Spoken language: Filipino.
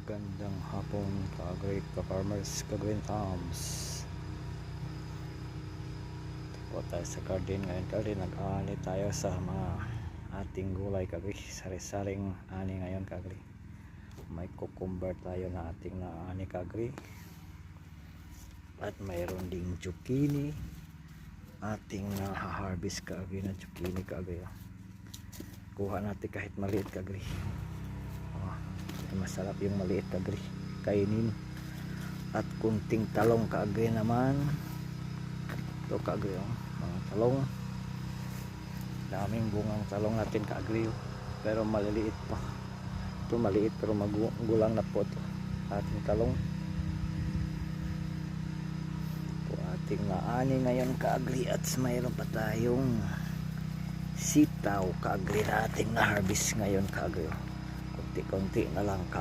Magandang hapon ka-agri ka-farmers, ka-green thumbs. Ito po tayo sa garden ngayon ka-agri. Nag-aani tayo sa mga ating gulay ka-agri. Sari-saring ani ngayon ka-agri. May cucumber tayo na ating naani ka-agri. At mayroon ding zucchini. Ating na-harvest ka-agri na zucchini ka-agri. Kuha natin kahit maliit ka-agri. Masarap yung maliit ka-agri kainin. At kunting talong ka-agri naman. Ito ka-agri mga talong, daming bungang talong natin ka-agri, pero maliliit pa. Ito maliit pero magulang na po ito ating talong. Ito ating naani ngayon ka-agri. At mayroon pa tayong sitaw ka-agri na ating na harvest ngayon ka-agri. Konti-konti na lang ka